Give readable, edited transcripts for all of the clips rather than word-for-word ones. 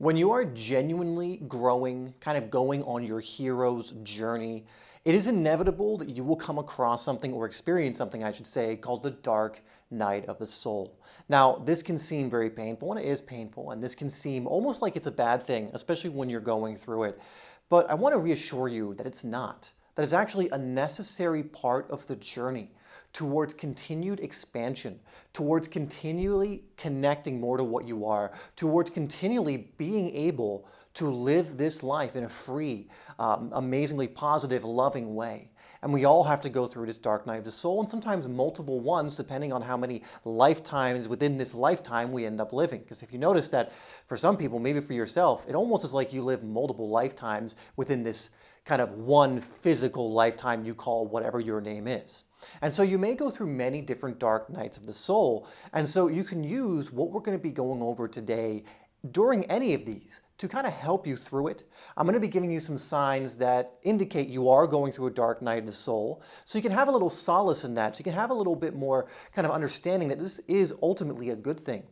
When you are genuinely growing, kind of going on your hero's journey, it is inevitable that you will come across something or experience something, I should say, called the dark night of the soul. Now, this can seem very painful, and it is painful, and this can seem almost like it's a bad thing, especially when you're going through it. But I want to reassure you that it's not, that it's actually a necessary part of the journey towards continued expansion, towards continually connecting more to what you are, towards continually being able to live this life in a free, amazingly positive, loving way. And we all have to go through this dark night of the soul, and sometimes multiple ones, depending on how many lifetimes within this lifetime we end up living. Because if you notice that for some people, maybe for yourself, it almost is like you live multiple lifetimes within this kind of one physical lifetime you call whatever your name is. And so you may go through many different dark nights of the soul. And so you can use what we're going to be going over today during any of these to kind of help you through it. I'm going to be giving you some signs that indicate you are going through a dark night of the soul, so you can have a little solace in that, so you can have a little bit more kind of understanding that this is ultimately a good thing.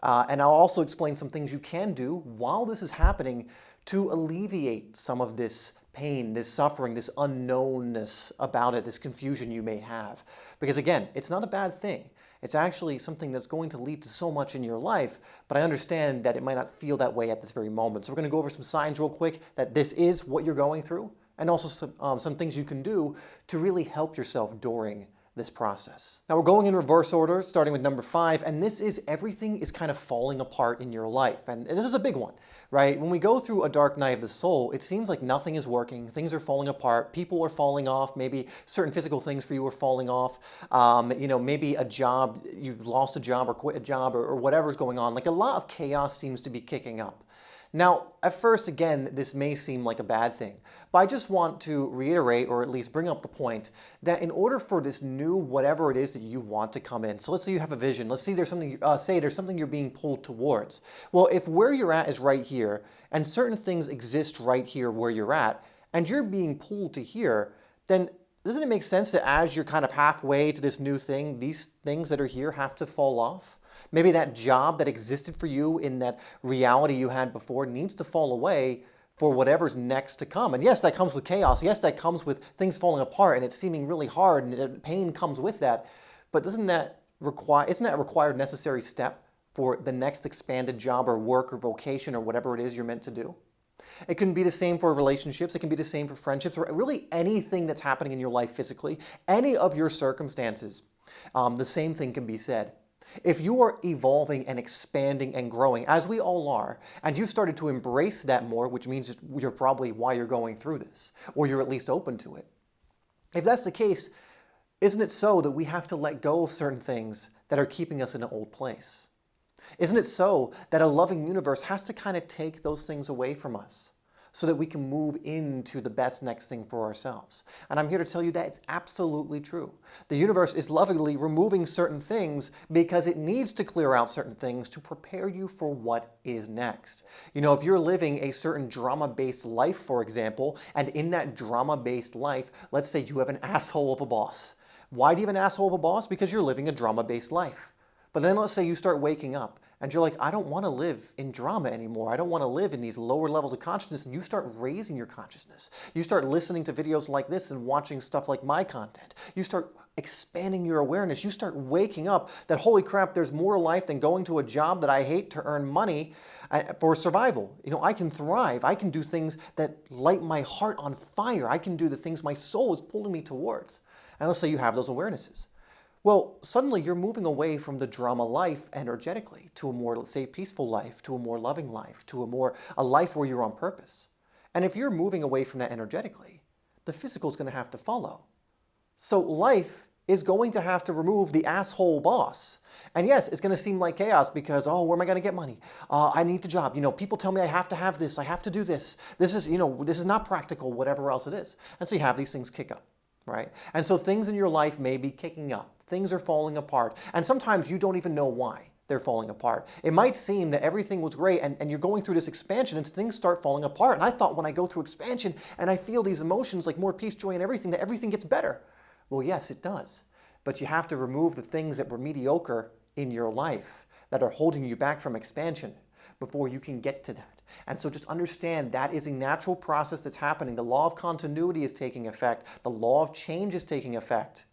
And I'll also explain some things you can do while this is happening to alleviate some of this pain, this suffering, this unknownness about it, this confusion you may have. Because again, it's not a bad thing. It's actually something that's going to lead to so much in your life, but I understand that it might not feel that way at this very moment. So we're going to go over some signs real quick that this is what you're going through, and also some things you can do to really help yourself during this process. Now we're going in reverse order, starting with number 5, and this is everything is kind of falling apart in your life. And this is a big one, right? When we go through a dark night of the soul, it seems like nothing is working, things are falling apart, people are falling off, maybe certain physical things for you are falling off, maybe a job, you lost a job or quit a job or whatever's going on. Like a lot of chaos seems to be kicking up. Now, at first, again, this may seem like a bad thing, but I just want to reiterate, or at least bring up the point, that in order for this new whatever it is that you want to come in, so let's say you have a vision, let's say there's something you're being pulled towards. Well, if where you're at is right here, and certain things exist right here where you're at, and you're being pulled to here, then doesn't it make sense that as you're kind of halfway to this new thing, these things that are here have to fall off? Maybe that job that existed for you in that reality you had before needs to fall away for whatever's next to come. And yes, that comes with chaos. Yes, that comes with things falling apart and it's seeming really hard and pain comes with that. But isn't that a required necessary step for the next expanded job or work or vocation or whatever it is you're meant to do? It can be the same for relationships, it can be the same for friendships, or really anything that's happening in your life physically, any of your circumstances. The same thing can be said. If you are evolving and expanding and growing, as we all are, and you've started to embrace that more, which means you're probably why you're going through this, or you're at least open to it. If that's the case, isn't it so that we have to let go of certain things that are keeping us in an old place? Isn't it so that a loving universe has to kind of take those things away from us so that we can move into the best next thing for ourselves? And I'm here to tell you that it's absolutely true. The universe is lovingly removing certain things because it needs to clear out certain things to prepare you for what is next. You know, if you're living a certain drama-based life, for example, and in that drama-based life, let's say you have an asshole of a boss. Why do you have an asshole of a boss? Because you're living a drama-based life. But then let's say you start waking up and you're like, I don't want to live in drama anymore. I don't want to live in these lower levels of consciousness. And you start raising your consciousness. You start listening to videos like this and watching stuff like my content. You start expanding your awareness. You start waking up that, holy crap, there's more to life than going to a job that I hate to earn money for survival. You know, I can thrive. I can do things that light my heart on fire. I can do the things my soul is pulling me towards. And let's say you have those awarenesses. Well, suddenly you're moving away from the drama life energetically to a more, let's say, peaceful life, to a more loving life, to a life where you're on purpose. And if you're moving away from that energetically, the physical is going to have to follow. So life is going to have to remove the asshole boss. And yes, it's going to seem like chaos because, oh, where am I going to get money? I need the job. You know, people tell me I have to have this. I have to do this. This is not practical, whatever else it is. And so you have these things kick up, right? And so things in your life may be kicking up. Things are falling apart. And sometimes you don't even know why they're falling apart. It might seem that everything was great and you're going through this expansion and things start falling apart. And I thought when I go through expansion and I feel these emotions like more peace, joy, and everything, that everything gets better. Well, yes, it does. But you have to remove the things that were mediocre in your life that are holding you back from expansion before you can get to that. And so just understand that is a natural process that's happening. The law of continuity is taking effect. The law of change is taking effect.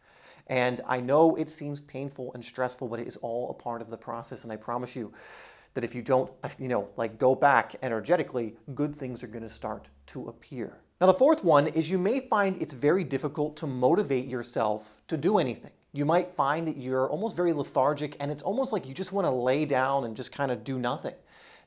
And I know it seems painful and stressful, but it is all a part of the process. And I promise you that if you don't, like go back energetically, good things are going to start to appear. Now, the fourth one is you may find it's very difficult to motivate yourself to do anything. You might find that you're almost very lethargic and it's almost like you just want to lay down and just kind of do nothing.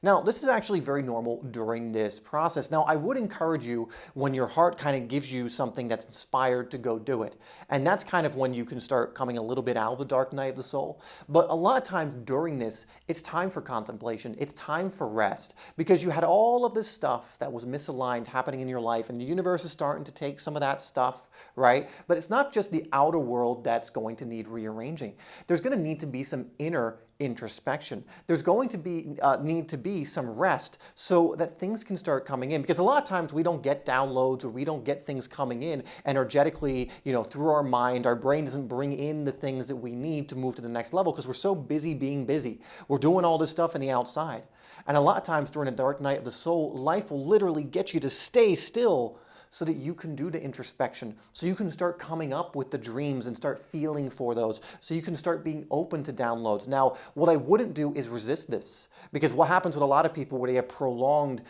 Now, this is actually very normal during this process. Now, I would encourage you when your heart kind of gives you something that's inspired to go do it. And that's kind of when you can start coming a little bit out of the dark night of the soul. But a lot of times during this, it's time for contemplation. It's time for rest because you had all of this stuff that was misaligned happening in your life and the universe is starting to take some of that stuff, right? But it's not just the outer world that's going to need rearranging. There's going to need to be some inner introspection. There's going to be need to be some rest so that things can start coming in, because a lot of times we don't get downloads or we don't get things coming in energetically, through our mind. Our brain doesn't bring in the things that we need to move to the next level because we're so busy being busy. We're doing all this stuff in the outside. And a lot of times during a dark night of the soul, life will literally get you to stay still so that you can do the introspection, so you can start coming up with the dreams and start feeling for those, so you can start being open to downloads. Now, what I wouldn't do is resist this, because what happens with a lot of people where they have prolonged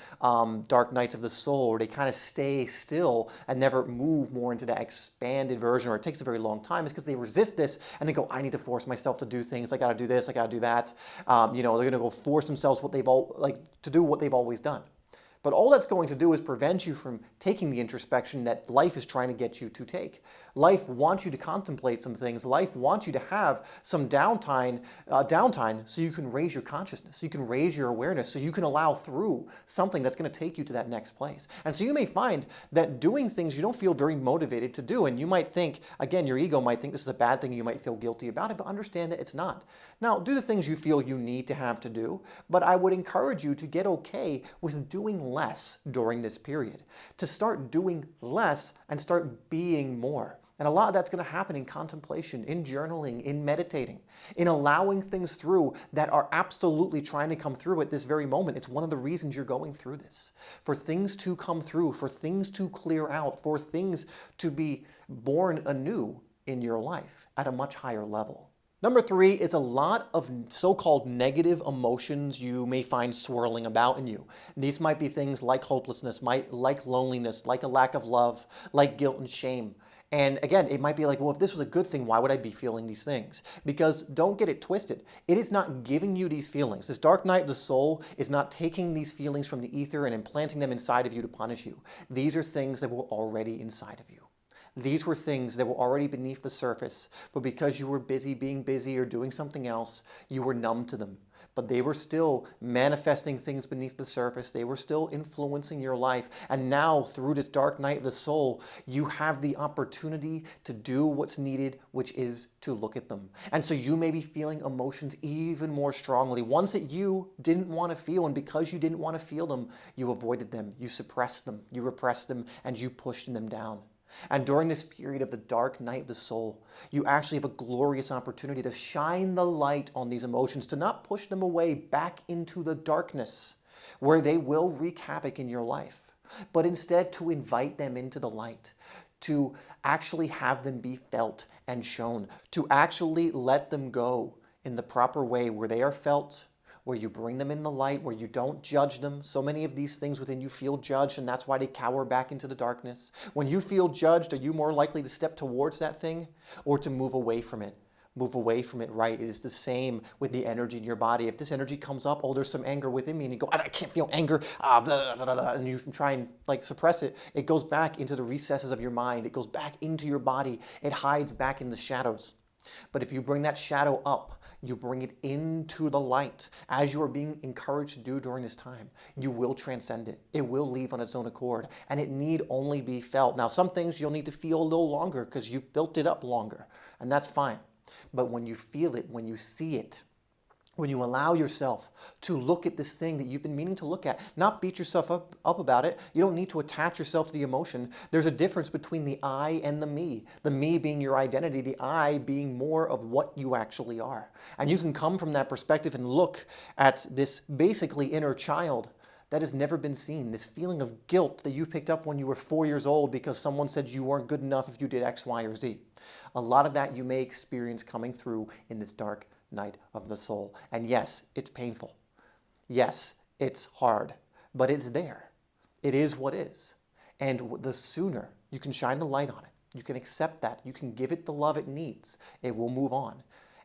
dark nights of the soul, or they kind of stay still and never move more into that expanded version, or it takes a very long time, is because they resist this and they go, I need to force myself to do things, I gotta do this, I gotta do that. They're gonna go force themselves to do what they've always done. But all that's going to do is prevent you from taking the introspection that life is trying to get you to take. Life wants you to contemplate some things. Life wants you to have some downtime so you can raise your consciousness, so you can raise your awareness, so you can allow through something that's going to take you to that next place. And so you may find that doing things you don't feel very motivated to do, and you might think, again, your ego might think this is a bad thing, you might feel guilty about it, but understand that it's not. Now, do the things you feel you need to have to do, but I would encourage you to get okay with doing less during this period, to start doing less and start being more. And a lot of that's going to happen in contemplation, in journaling, in meditating, in allowing things through that are absolutely trying to come through at this very moment. It's one of the reasons you're going through this. For things to come through, for things to clear out, for things to be born anew in your life at a much higher level. Number 3 is a lot of so-called negative emotions you may find swirling about in you. These might be things like hopelessness, like loneliness, like a lack of love, like guilt and shame. And again, it might be like, well, if this was a good thing, why would I be feeling these things? Because don't get it twisted. It is not giving you these feelings. This dark night of the soul is not taking these feelings from the ether and implanting them inside of you to punish you. These are things that were already inside of you. These were things that were already beneath the surface, but because you were busy being busy or doing something else, you were numb to them. But they were still manifesting things beneath the surface. They were still influencing your life. And now, through this dark night of the soul, you have the opportunity to do what's needed, which is to look at them. And so you may be feeling emotions even more strongly, ones that you didn't want to feel. And because you didn't want to feel them, you avoided them, you suppressed them, you repressed them, and you pushed them down. And during this period of the dark night of the soul, you actually have a glorious opportunity to shine the light on these emotions, to not push them away back into the darkness where they will wreak havoc in your life, but instead to invite them into the light, to actually have them be felt and shown, to actually let them go in the proper way where they are felt, where you bring them in the light, where you don't judge them. So many of these things within you feel judged, and that's why they cower back into the darkness. When you feel judged, are you more likely to step towards that thing or to move away from it? Move away from it, right? It is the same with the energy in your body. If this energy comes up, oh, there's some anger within me, and you go, I can't feel anger, and you try and suppress it, it goes back into the recesses of your mind. It goes back into your body. It hides back in the shadows. But if you bring that shadow up, you bring it into the light, as you are being encouraged to do during this time, you will transcend it. It will leave on its own accord, and it need only be felt. Now, some things you'll need to feel a little longer because you've built it up longer, and that's fine. But when you feel it, when you see it, when you allow yourself to look at this thing that you've been meaning to look at, not beat yourself up about it. You don't need to attach yourself to the emotion. There's a difference between the I and the me being your identity, the I being more of what you actually are. And you can come from that perspective and look at this basically inner child that has never been seen, this feeling of guilt that you picked up when you were 4 years old because someone said you weren't good enough if you did X, Y, or Z. A lot of that you may experience coming through in this dark night of the soul. And yes, it's painful. Yes, it's hard, but it's there. It is what is. And the sooner you can shine the light on it, you can accept that, you can give it the love it needs, it will move on.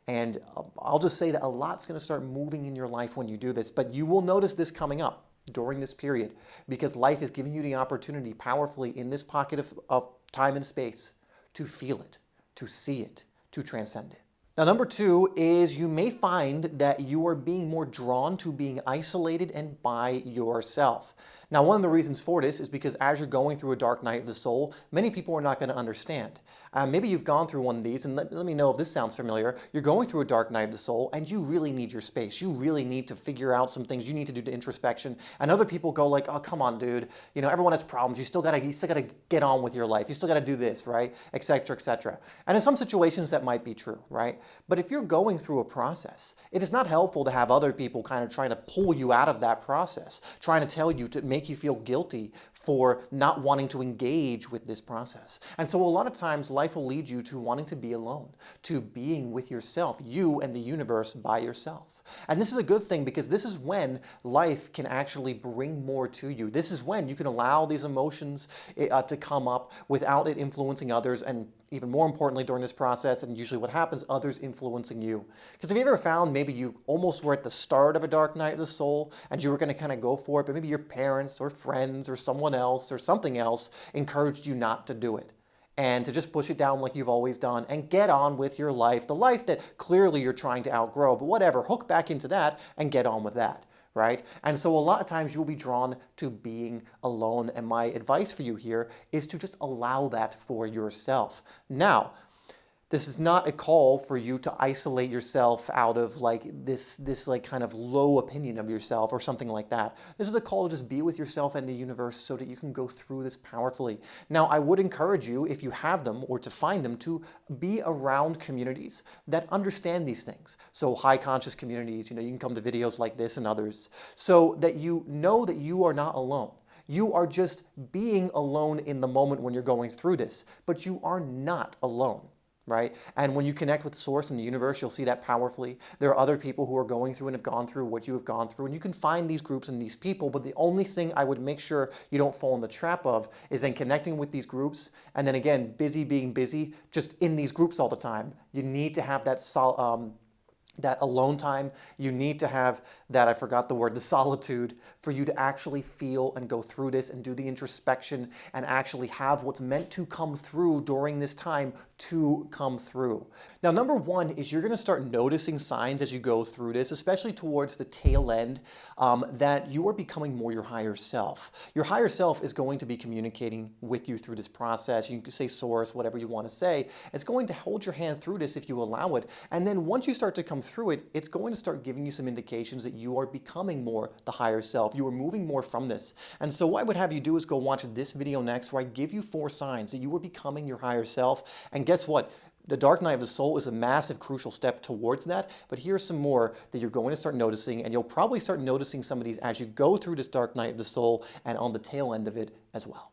And I'll just say that a lot's going to start moving in your life when you do this, but you will notice this coming up during this period because life is giving you the opportunity powerfully in this pocket of time and space to feel it, to see it, to transcend it. Now, number 2 is you may find that you are being more drawn to being isolated and by yourself. Now, one of the reasons for this is because as you're going through a dark night of the soul, many people are not going to understand. Maybe you've gone through one of these, and let me know if this sounds familiar. You're going through a dark night of the soul, and you really need your space. You really need to figure out some things you need to do to introspection. And other people go like, oh, come on, dude. You know, everyone has problems. You still gotta get on with your life. You still gotta do this, right? Et cetera, et cetera. And in some situations, that might be true, right? But if you're going through a process, it is not helpful to have other people kind of trying to pull you out of that process, trying to tell you to make you feel guilty for not wanting to engage with this process. And so a lot of times life will lead you to wanting to be alone, to being with yourself, you and the universe by yourself. And this is a good thing because this is when life can actually bring more to you. This is when you can allow these emotions to come up without it influencing others, and even more importantly during this process, and usually what happens, others influencing you. Because have you ever found maybe you almost were at the start of a dark night of the soul and you were going to kind of go for it, but maybe your parents or friends or someone else or something else encouraged you not to do it, and to just push it down like you've always done and get on with your life, the life that clearly you're trying to outgrow, but whatever, hook back into that and get on with that, right? And so a lot of times you'll be drawn to being alone, and my advice for you here is to just allow that for yourself. Now, this is not a call for you to isolate yourself out of like this like kind of low opinion of yourself or something like that. This is a call to just be with yourself and the universe so that you can go through this powerfully. Now, I would encourage you, if you have them or to find them, to be around communities that understand these things. So high conscious communities, you can come to videos like this and others so that you know that you are not alone. You are just being alone in the moment when you're going through this, but you are not alone. Right? And when you connect with the source and the universe, you'll see that powerfully. There are other people who are going through and have gone through what you have gone through, and you can find these groups and these people, but the only thing I would make sure you don't fall in the trap of is in connecting with these groups, and then again, being busy, just in these groups all the time. You need to have that that alone time. You need to have that, I forgot the word, the solitude, for you to actually feel and go through this and do the introspection and actually have what's meant to come through during this time to come through. Now, number 1 is you're going to start noticing signs as you go through this, especially towards the tail end, that you are becoming more your higher self. Your higher self is going to be communicating with you through this process. You can say source, whatever you want to say. It's going to hold your hand through this if you allow it. And then once you start to come through it, it's going to start giving you some indications that you are becoming more the higher self. You are moving more from this. And so what I would have you do is go watch this video next, where I give you 4 signs that you are becoming your higher self. And guess what? The dark night of the soul is a massive, crucial step towards that. But here's some more that you're going to start noticing, and you'll probably start noticing some of these as you go through this dark night of the soul and on the tail end of it as well.